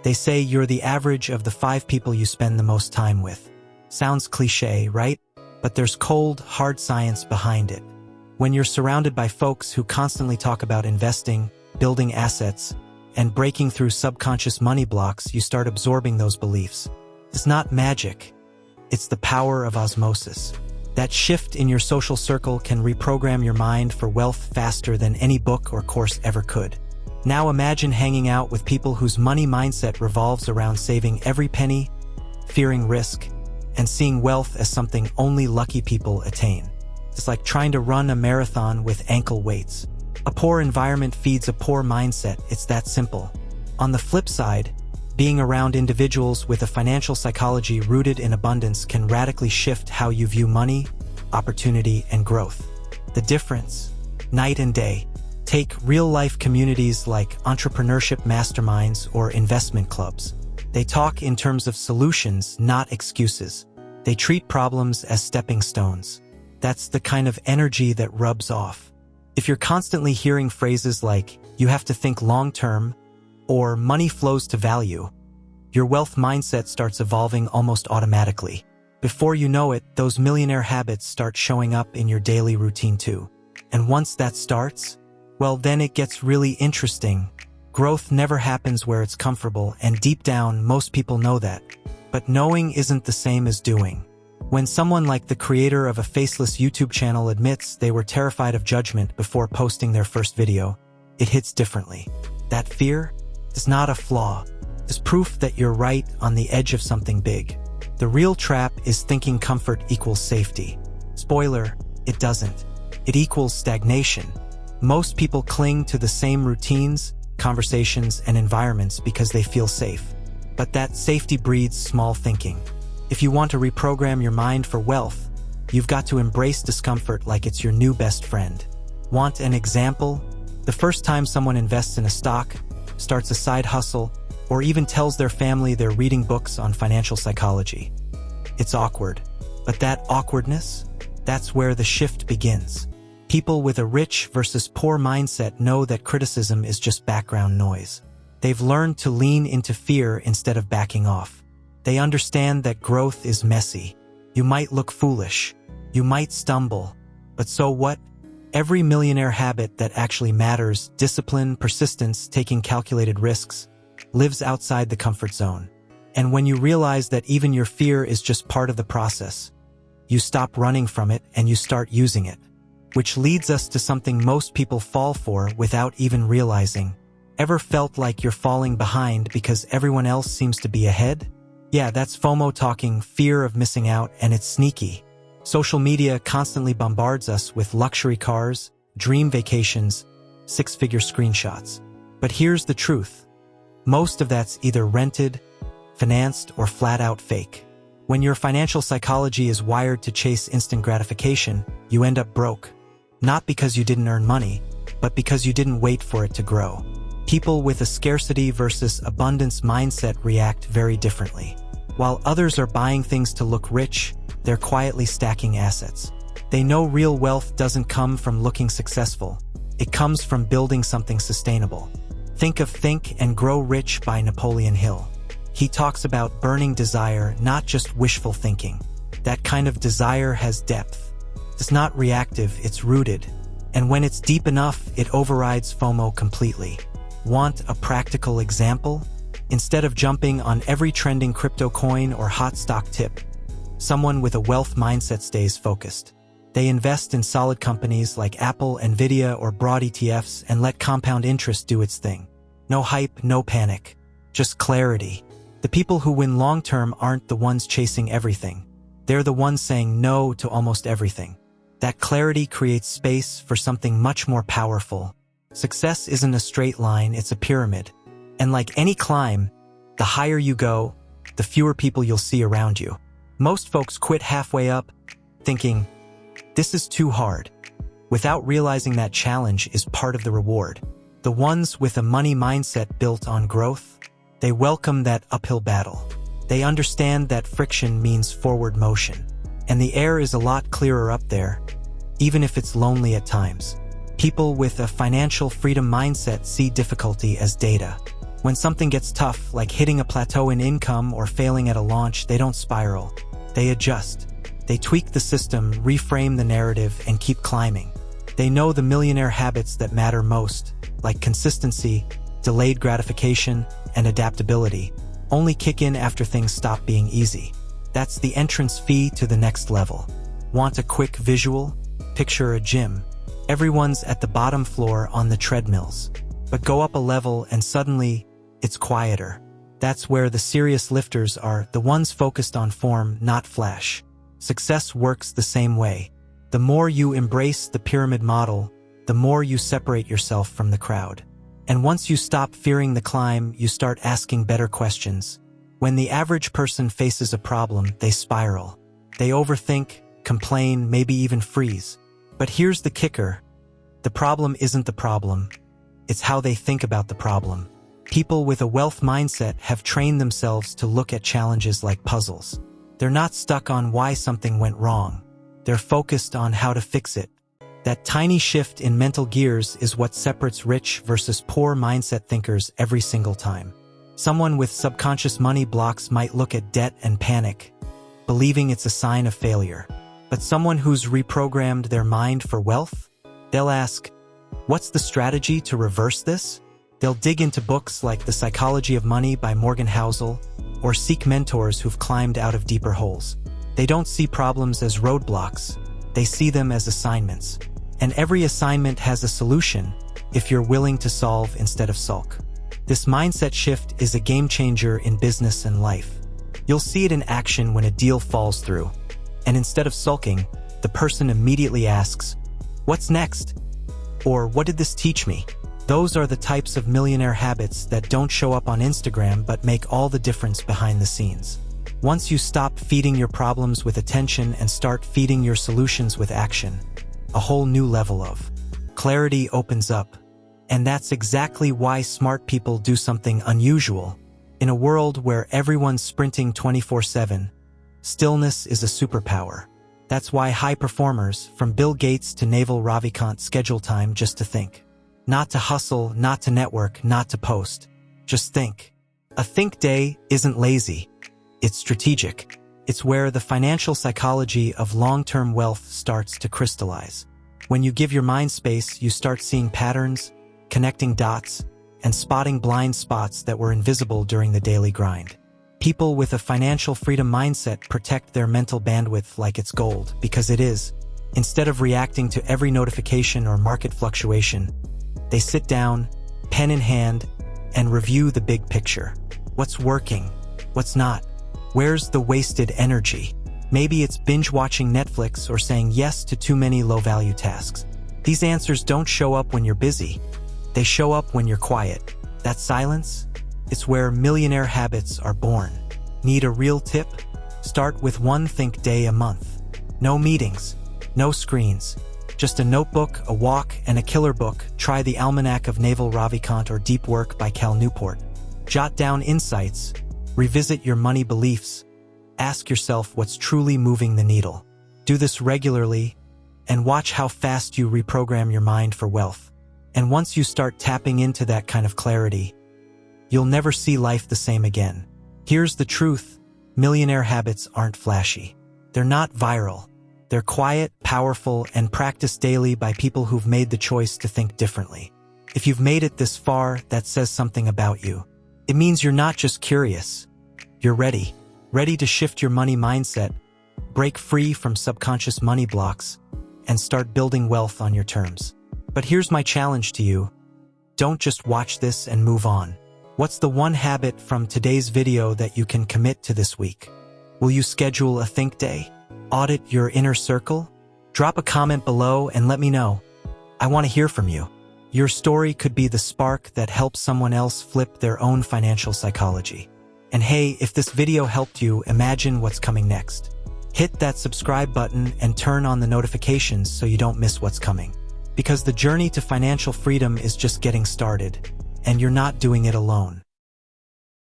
They say you're the average of the 5 people you spend the most time with. Sounds cliché, right? But there's cold, hard science behind it. When you're surrounded by folks who constantly talk about investing, building assets, and breaking through subconscious money blocks, you start absorbing those beliefs. It's not magic. It's the power of osmosis. That shift in your social circle can reprogram your mind for wealth faster than any book or course ever could. Now imagine hanging out with people whose money mindset revolves around saving every penny, fearing risk, and seeing wealth as something only lucky people attain. It's like trying to run a marathon with ankle weights. A poor environment feeds a poor mindset. It's that simple. On the flip side, being around individuals with a financial psychology rooted in abundance can radically shift how you view money, opportunity, and growth. The difference, night and day. Take real-life communities like entrepreneurship masterminds or investment clubs. They talk in terms of solutions, not excuses. They treat problems as stepping stones. That's the kind of energy that rubs off. If you're constantly hearing phrases like, you have to think long-term, or money flows to value, your wealth mindset starts evolving almost automatically. Before you know it, those millionaire habits start showing up in your daily routine too. And once that starts, well, then it gets really interesting. Growth never happens where it's comfortable, and deep down, most people know that. But knowing isn't the same as doing. When someone like the creator of a faceless YouTube channel admits they were terrified of judgment before posting their first video, it hits differently. That fear is not a flaw. It's proof that you're right on the edge of something big. The real trap is thinking comfort equals safety. Spoiler, it doesn't. It equals stagnation. Most people cling to the same routines, conversations, and environments because they feel safe. But that safety breeds small thinking. If you want to reprogram your mind for wealth, you've got to embrace discomfort like it's your new best friend. Want an example? The first time someone invests in a stock, starts a side hustle, or even tells their family they're reading books on financial psychology. It's awkward. But that awkwardness, that's where the shift begins. People with a rich versus poor mindset know that criticism is just background noise. They've learned to lean into fear instead of backing off. They understand that growth is messy. You might look foolish. You might stumble. But so what? Every millionaire habit that actually matters, discipline, persistence, taking calculated risks, lives outside the comfort zone. And when you realize that even your fear is just part of the process, you stop running from it and you start using it. Which leads us to something most people fall for without even realizing. Ever felt like you're falling behind because everyone else seems to be ahead? Yeah, that's FOMO talking, fear of missing out, and it's sneaky. Social media constantly bombards us with luxury cars, dream vacations, 6-figure screenshots. But here's the truth. Most of that's either rented, financed, or flat-out fake. When your financial psychology is wired to chase instant gratification, you end up broke. Not because you didn't earn money, but because you didn't wait for it to grow. People with a scarcity versus abundance mindset react very differently. While others are buying things to look rich, they're quietly stacking assets. They know real wealth doesn't come from looking successful. It comes from building something sustainable. Think of Think and Grow Rich by Napoleon Hill. He talks about burning desire, not just wishful thinking. That kind of desire has depth. It's not reactive, it's rooted. And when it's deep enough, it overrides FOMO completely. Want a practical example? Instead of jumping on every trending crypto coin or hot stock tip, someone with a wealth mindset stays focused. They invest in solid companies like Apple, Nvidia, or broad ETFs and let compound interest do its thing. No hype, no panic. Just clarity. The people who win long-term aren't the ones chasing everything. They're the ones saying no to almost everything. That clarity creates space for something much more powerful. Success isn't a straight line, it's a pyramid. And like any climb, the higher you go, the fewer people you'll see around you. Most folks quit halfway up, thinking, this is too hard, without realizing that challenge is part of the reward. The ones with a money mindset built on growth, they welcome that uphill battle. They understand that friction means forward motion. And the air is a lot clearer up there, even if it's lonely at times. People with a financial freedom mindset see difficulty as data. When something gets tough, like hitting a plateau in income or failing at a launch, they don't spiral. They adjust. They tweak the system, reframe the narrative, and keep climbing. They know the millionaire habits that matter most, like consistency, delayed gratification, and adaptability, only kick in after things stop being easy. That's the entrance fee to the next level. Want a quick visual? Picture a gym. Everyone's at the bottom floor on the treadmills. But go up a level and suddenly, it's quieter. That's where the serious lifters are, the ones focused on form, not flash. Success works the same way. The more you embrace the pyramid model, the more you separate yourself from the crowd. And once you stop fearing the climb, you start asking better questions. When the average person faces a problem, they spiral. They overthink, complain, maybe even freeze. But here's the kicker. The problem isn't the problem. It's how they think about the problem. People with a wealth mindset have trained themselves to look at challenges like puzzles. They're not stuck on why something went wrong. They're focused on how to fix it. That tiny shift in mental gears is what separates rich versus poor mindset thinkers every single time. Someone with subconscious money blocks might look at debt and panic, believing it's a sign of failure. But someone who's reprogrammed their mind for wealth, they'll ask, what's the strategy to reverse this? They'll dig into books like The Psychology of Money by Morgan Housel, or seek mentors who've climbed out of deeper holes. They don't see problems as roadblocks, they see them as assignments. And every assignment has a solution if you're willing to solve instead of sulk. This mindset shift is a game changer in business and life. You'll see it in action when a deal falls through. And instead of sulking, the person immediately asks, what's next? Or what did this teach me? Those are the types of millionaire habits that don't show up on Instagram but make all the difference behind the scenes. Once you stop feeding your problems with attention and start feeding your solutions with action, a whole new level of clarity opens up. And that's exactly why smart people do something unusual. In a world where everyone's sprinting 24/7, stillness is a superpower. That's why high performers, from Bill Gates to Naval Ravikant, schedule time just to think. Not to hustle, not to network, not to post. Just think. A think day isn't lazy. It's strategic. It's where the financial psychology of long-term wealth starts to crystallize. When you give your mind space, you start seeing patterns, connecting dots, and spotting blind spots that were invisible during the daily grind. People with a financial freedom mindset protect their mental bandwidth like it's gold, because it is. Instead of reacting to every notification or market fluctuation, they sit down, pen in hand, and review the big picture. What's working? What's not? Where's the wasted energy? Maybe it's binge-watching Netflix or saying yes to too many low-value tasks. These answers don't show up when you're busy. They show up when you're quiet. That silence? It's where millionaire habits are born. Need a real tip? Start with one think day a month. No meetings, no screens. Just a notebook, a walk, and a killer book. Try The Almanac of Naval Ravikant or Deep Work by Cal Newport. Jot down insights. Revisit your money beliefs. Ask yourself what's truly moving the needle. Do this regularly, and watch how fast you reprogram your mind for wealth. And once you start tapping into that kind of clarity, you'll never see life the same again. Here's the truth. Millionaire habits aren't flashy. They're not viral. They're quiet, powerful, and practiced daily by people who've made the choice to think differently. If you've made it this far, that says something about you. It means you're not just curious. You're ready. Ready to shift your money mindset, break free from subconscious money blocks, and start building wealth on your terms. But here's my challenge to you. Don't just watch this and move on. What's the one habit from today's video that you can commit to this week? Will you schedule a think day? Audit your inner circle? Drop a comment below and let me know. I want to hear from you. Your story could be the spark that helps someone else flip their own financial psychology. And hey, if this video helped you, imagine what's coming next. Hit that subscribe button and turn on the notifications so you don't miss what's coming. Because the journey to financial freedom is just getting started, and you're not doing it alone.